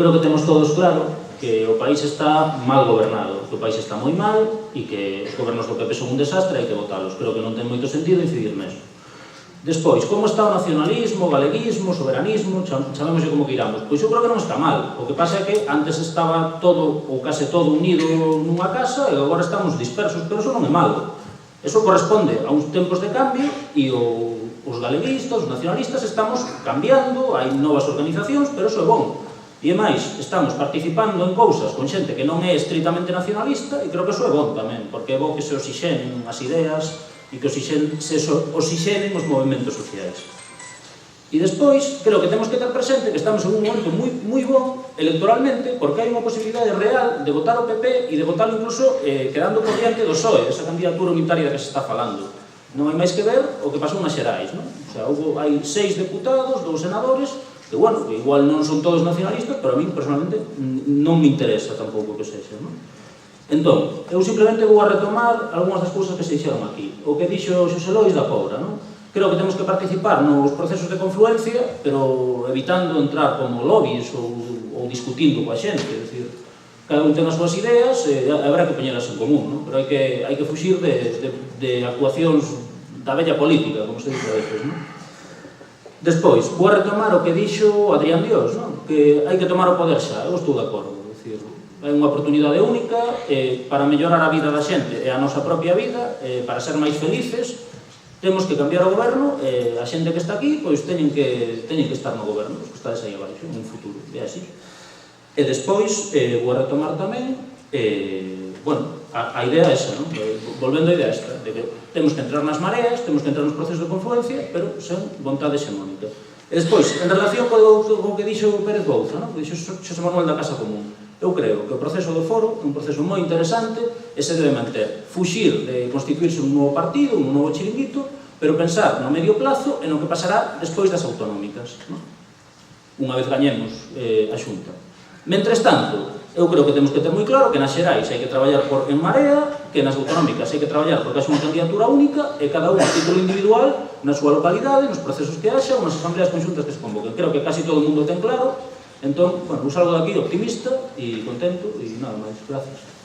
creo que temos todos claro que o país está mal gobernado, que o país está moi mal e que os gobernos do PP son un desastre e hai que votalos. Creo que non ten moito sentido incidir neso. Despois, como está o nacionalismo, o galeguismo, o soberanismo, chamémoslle como que iramos? Pois eu creo que non está mal. O que pasa é que antes estaba todo, ou case todo, unido nunha casa e agora estamos dispersos, pero eso non é malo. Eso corresponde a uns tempos de cambio e os galeguistas, os nacionalistas, estamos cambiando, hai novas organizacións, pero eso é bom. E máis, estamos participando en cousas con xente que non é estritamente nacionalista e creo que eso é bom tamén, porque é bom que se oxixenen as ideas e que se oxixenen os movimentos sociais. E despois, creo que temos que ter presente que estamos en un momento moi bon electoralmente, porque hai unha posibilidade real de votar o PP e de votar incluso quedando por diante do PSOE, esa candidatura unitaria da que se está falando. Non hai máis que ver o que pasou nas Xerais, non? O sea, hai 6 deputados, 2 senadores, que, bueno, que igual non son todos nacionalistas, pero a mí, personalmente, non me interesa tampouco que sexa, non? Entón, eu simplemente vou a retomar algunhas das cousas que se dixeron aquí. O que dixo Xosé Lois da Pobra, non? Creo que temos que participar nos procesos de confluencia, pero evitando entrar como lobbies ou discutindo coa xente, é dicir, cada un ten as súas ideas e habrá que poñelas en común, non? Pero hai que fuxir de actuacións da bella política, como se dice a veces, non? Despois, vou a retomar o que dixo Adrián Dios, non? Que hai que tomar o poder xa, eu estou de acordo, é dicir, é unha oportunidade única para mellorar a vida da xente e a nosa propia vida, para ser máis felices, temos que cambiar o goberno, a xente que está aquí, pois teñen que estar no goberno, os que estades aí abaixo, en un futuro, é así. E despois, vou a retomar tamén, bueno, a idea esa, non? Volvendo a idea esta, de que temos que entrar nas mareas, temos que entrar nos procesos de confluencia, pero sen vontade xemónica. E despois, en relación co que dixo Pérez Bouza, non? Que dixo Xosé Manuel da Casa Común, eu creo que o proceso do foro é un proceso moi interesante e se debe manter. Fuxir de constituirse un novo partido, un novo chiringuito, pero pensar no medio plazo e no que pasará despois das autonómicas, non? Unha vez gañemos a Xunta. Mentres tanto, eu creo que temos que ter moi claro que nas Xerais hai que traballar en marea, que nas autonómicas hai que traballar porque haxe unha candidatura única e cada un a título individual na súa localidade, nos procesos que haxa ou nas asambleas conxuntas que se convoquen. Creo que casi todo o mundo ten claro. Entón, bueno, eu salgo daqui optimista e contento e nada máis. Gracias.